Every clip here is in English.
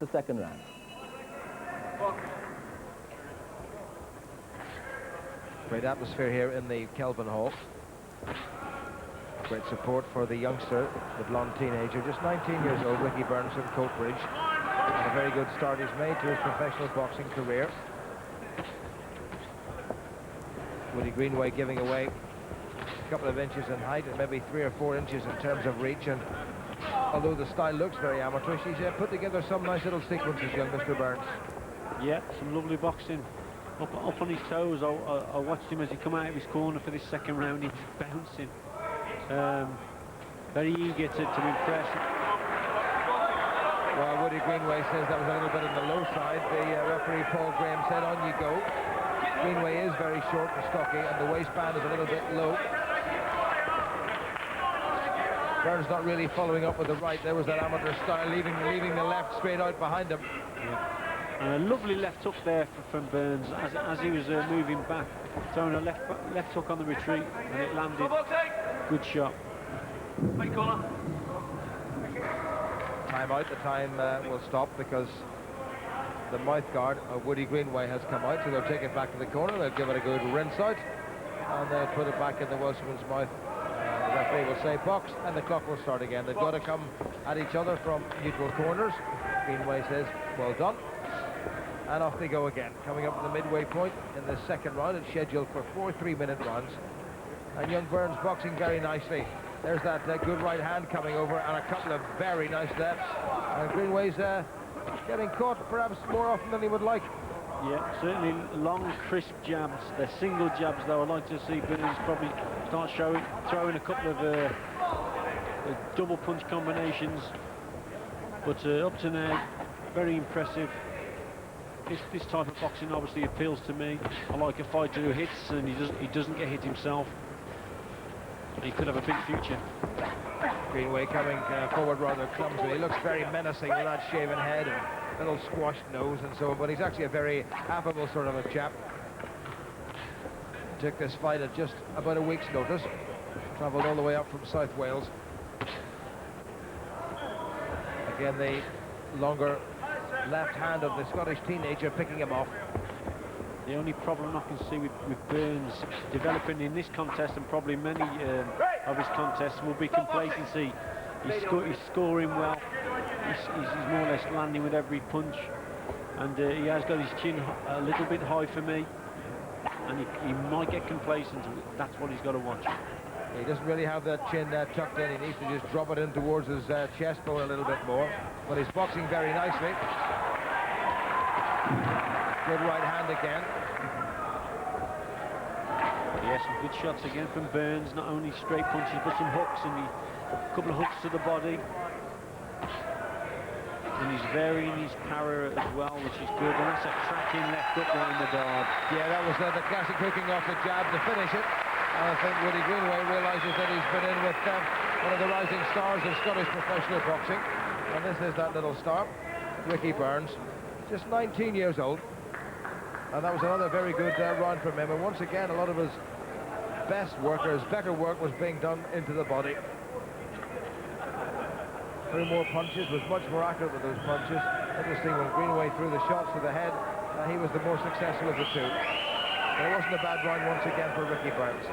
the second round. Great atmosphere here in the Kelvin Hall. Great support for the youngster, the blonde teenager, just 19 years old, Ricky Burns from Coatbridge. And a very good start he's made to his professional boxing career. Woody Greenway giving away a couple of inches in height and maybe 3 or 4 inches in terms of reach. And although the style looks very amateurish, he's put together some nice little sequences, young Mr. Burns. Yeah, some lovely boxing. Up on his toes. I watched him as he come out of his corner for this second round. He's bouncing. Very eager to impress. Well, Woody Greenway says that was a little bit on the low side. The referee, Paul Graham, said, on you go. Greenway is very short and stocky, and the waistband is a little bit low. Burns not really following up with the right. There was that amateur style, leaving the left straight out behind him. Yeah. Lovely left hook there from Burns as he was moving back, throwing a left hook on the retreat, and it landed. Good shot. Time out. The time will stop because the mouth guard of Woody Greenway has come out, so they'll take it back to the corner. They'll give it a good rinse out, and they'll put it back in the Welshman's mouth. The referee will say box, and the clock will start again. They've got to come at each other from neutral corners. Greenway says, well done. And off they go again. Coming up to the midway point in the second round. It's scheduled for 4 3-minute rounds. And young Burns boxing very nicely. There's that good right hand coming over, and a couple of very nice steps. And Greenway's getting caught perhaps more often than he would like. Yeah, certainly long, crisp jabs. They're single jabs, though. I'd like to see Burns probably start throwing a couple of double punch combinations. But up to now, very impressive. This type of boxing obviously appeals to me. I like a fighter who hits, and he doesn't get hit himself. He could have a big future. Greenway coming forward rather clumsily. He looks very menacing with that shaven head and little squashed nose and so on, but he's actually a very affable sort of a chap. Took this fight at just about a week's notice. Travelled all the way up from South Wales. Again, the longer left hand of the Scottish teenager picking him off. The only problem I can see with Burns developing in this contest, and probably many of his contests, will be complacency. He's scoring well. He's more or less landing with every punch, and he has got his chin a little bit high for me, and he might get complacent. That's what he's got to watch. He doesn't really have that chin tucked in. He needs to just drop it in towards his chest bone a little bit more. But he's boxing very nicely. Good right hand again. Yeah, some good shots again from Burns. Not only straight punches, but some hooks, and a couple of hooks to the body. And he's varying his power as well, which is good. And that's a cracking left hook round the guard. Yeah, that was the classic hooking off the jab to finish it. And I think Woody Greenway realises that he's been in with one of the rising stars of Scottish professional boxing. And this is that little star, Ricky Burns, just 19 years old. And that was another very good round from him. And once again, a lot of his better work was being done into the body. 3 more punches, was much more accurate with those punches. Interesting, when Greenway threw the shots to the head, he was the more successful of the two. But it wasn't a bad round once again for Ricky Burns.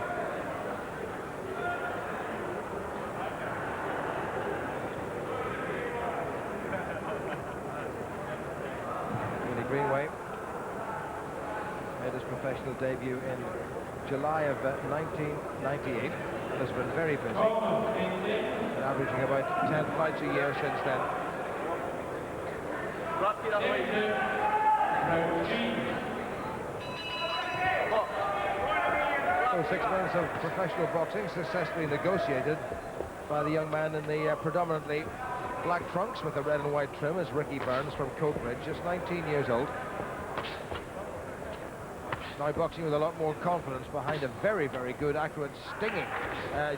Woody Greenway made his professional debut in July of 1998 and has been very busy, and averaging about 10 fights a year since then. So 6 months of professional boxing successfully negotiated by the young man in the predominantly black trunks with the red and white trim is Ricky Burns from Coatbridge, just 19 years old. Now boxing with a lot more confidence behind a very, very good, accurate, stinging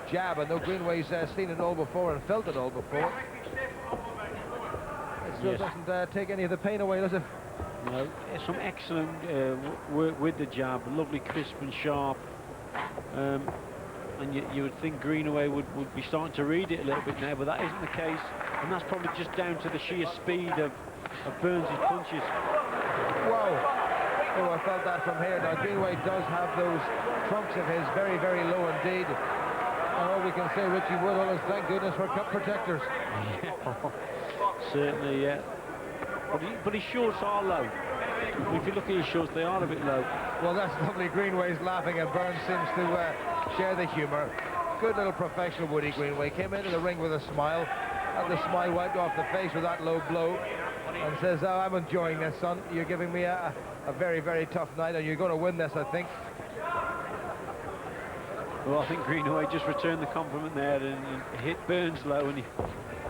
jab. And though Greenway's seen it all before and felt it all before, it still doesn't take any of the pain away, does it? No, some excellent work with the jab, lovely, crisp and sharp. And you would think Greenway would be starting to read it a little bit now, but that isn't the case. And that's probably just down to the sheer speed of of Burns' punches. Whoa. Oh, I felt that from here. Now, Greenway does have those trunks of his very, very low indeed. And all we can say, Richie Woodhull, is thank goodness for cup protectors. Certainly, yeah. But his shorts are low. If you look at his shorts, they are a bit low. Well, that's lovely. Greenway's laughing, and Burns seems to share the humour. Good little professional, Woody Greenway. Came into the ring with a smile. Had the smile wiped off the face with that low blow. And says, oh, I'm enjoying this, son. You're giving me a very, very tough night, and you're going to win this, I think. Well, I think Greenway just returned the compliment there and hit Burns low, and he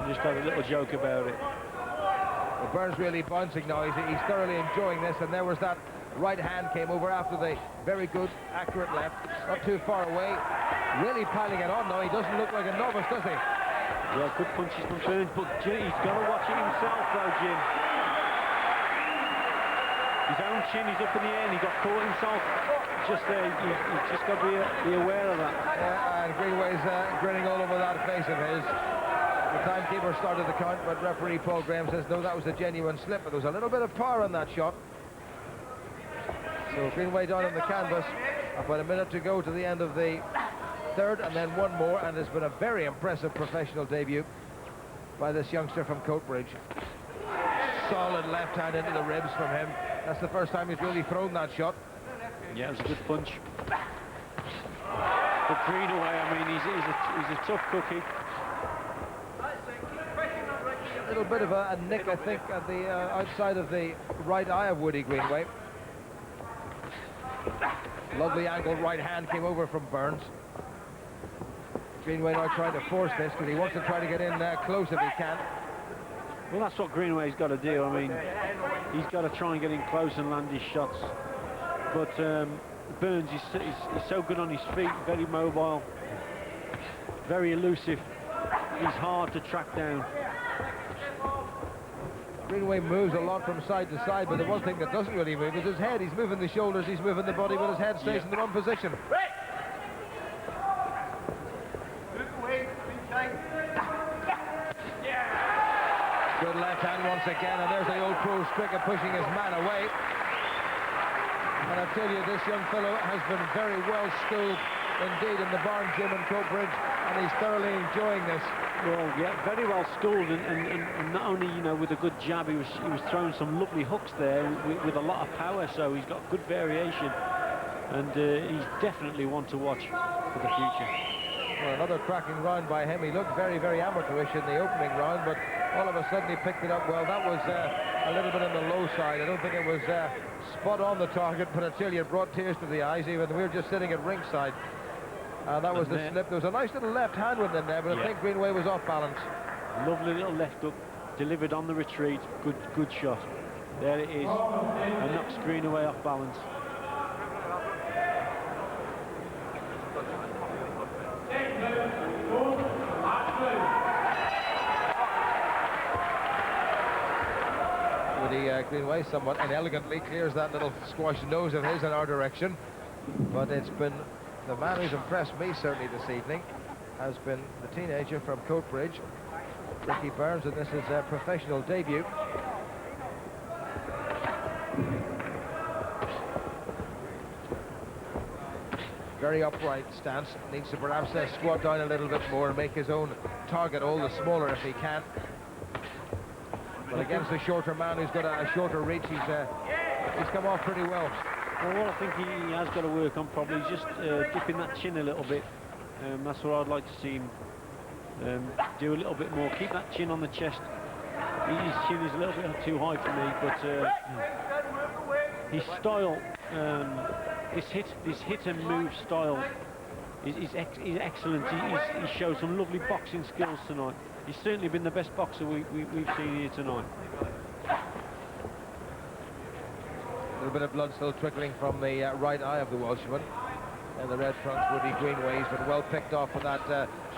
just had a little joke about it. Well, Burns really bouncing now. He's thoroughly enjoying this, and there was that right hand came over after the very good, accurate left. Not too far away. Really piling it on now. He doesn't look like a novice, does he? Yeah, good punches from Burns, but he's got to watch it himself, though, Jim. His own chin is up in the air, and he got caught himself just there. He's just got to be aware of that. Yeah, and Greenway's grinning all over that face of his. The timekeeper started the count, but referee Paul Graham says, no, that was a genuine slip, but there was a little bit of power on that shot. So Greenway down on the canvas. About a minute to go to the end of the third, and then one more, and it's been a very impressive professional debut by this youngster from Coatbridge. Solid left hand into the ribs from him. That's the first time he's really thrown that shot. Yeah, it was a good punch. But Greenway, I mean, he's a tough cookie. A little bit of a nick, I think, at the outside of the right eye of Woody Greenway. Lovely angled right hand came over from Burns. Greenway now trying to force this because he wants to try to get in close if he can. Well, that's what Greenway's got to do. I mean, he's got to try and get in close and land his shots. But Burns is so good on his feet, very mobile, very elusive. He's hard to track down. Greenway moves a lot from side to side, but the one thing that doesn't really move is his head. He's moving the shoulders, he's moving the body, but his head stays in the wrong position. Good left hand once again, and there's the old pro Stricker pushing his man away. And I tell you, this young fellow has been very well schooled indeed in the barn gym in Coatbridge, and he's thoroughly enjoying this. Well, yeah, very well schooled, and not only, you know, with a good jab, he was throwing some lovely hooks there with a lot of power, so he's got good variation, and he's definitely one to watch for the future. Well, another cracking round by him. He looked very, very amateurish in the opening round, but all of a sudden he picked it up well. That was a little bit on the low side. I don't think it was spot on the target, but I tell you, it brought tears to the eyes. Even we were just sitting at ringside. That was the slip. There was a nice little left hand went in there, but I think Greenway was off balance. Lovely little left hook, delivered on the retreat. Good shot. There it is, and knocks Greenway off balance. Woody Greenway somewhat inelegantly clears that little squashed nose of his in our direction, but it's been the man who's impressed me certainly this evening has been the teenager from Coatbridge, Ricky Burns, and this is their professional debut. Very upright stance, needs to perhaps squat down a little bit more and make his own target all the smaller if he can. But against the shorter man who's got a shorter reach, he's come off pretty well. Well, what I think he has got to work on probably is just dipping that chin a little bit. That's what I'd like to see him do a little bit more. Keep that chin on the chest. His chin is a little bit too high for me, but his style, this hit and move style is excellent. He showed some lovely boxing skills tonight. He's certainly been the best boxer we've seen here tonight. A little bit of blood still trickling from the right eye of the Welshman. And the red front, Woody Greenway's been well picked off with that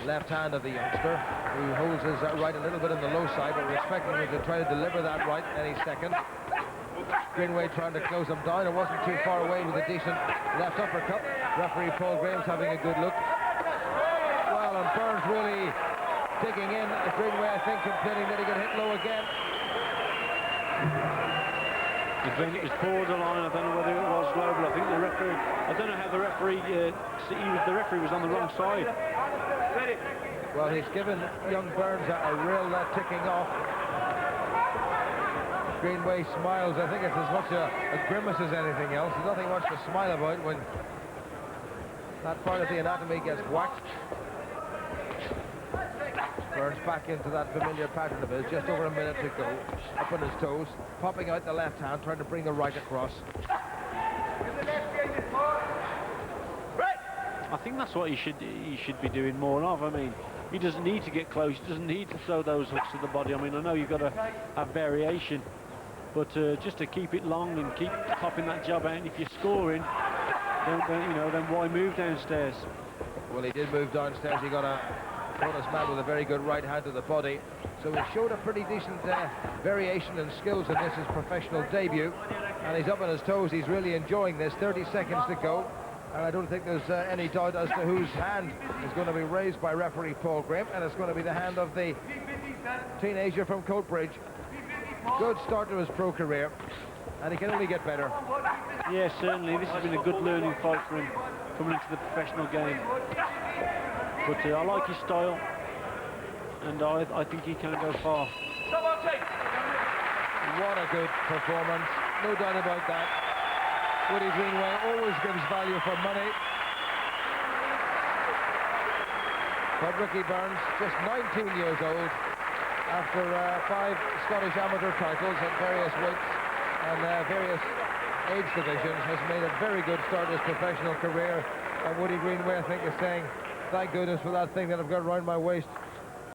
left hand of the youngster, who holds his right a little bit on the low side, but we're expecting him to try to deliver that right any second. Greenway trying to close him down. It wasn't too far away with a decent left uppercut. Referee Paul Graham's having a good look. Well, and Burns really digging in. Greenway, I think, complaining that he got hit low again. Again, it was borderline. I don't know whether it was global. I think the referee. I don't know how the referee. The referee was on the wrong side. Well, he's given young Burns a real ticking off. Greenway smiles. I think it's as much a grimace as anything else. There's nothing much to smile about when that part of the anatomy gets whacked. Burns back into that familiar pattern of his. Just over a minute to go. Up on his toes, popping out the left hand, trying to bring the right across. I think that's what he should be doing more of. I mean, he doesn't need to get close. He doesn't need to throw those hooks to the body. I mean, I know you've got to have variation, but just to keep it long and keep popping that jab out. And if you're scoring, then why move downstairs? Well, he did move downstairs. He got a bonus man with a very good right hand to the body. So he showed a pretty decent variation and skills in this, his professional debut. And he's up on his toes. He's really enjoying this. 30 seconds to go. And I don't think there's any doubt as to whose hand is going to be raised by referee Paul Graham. And it's going to be the hand of the teenager from Coatbridge. Good start to his pro career. And he can only get better. Yeah, certainly. This has been a good learning fight for him coming into the professional game. But I like his style. And I think he can go far. What a good performance. No doubt about that. Woody Greenway always gives value for money. But Ricky Burns, just 19 years old, after 5 Scottish amateur titles at various weights and various age divisions, has made a very good start to his professional career. And Woody Greenway, I think, is saying, thank goodness for that thing that I've got around my waist.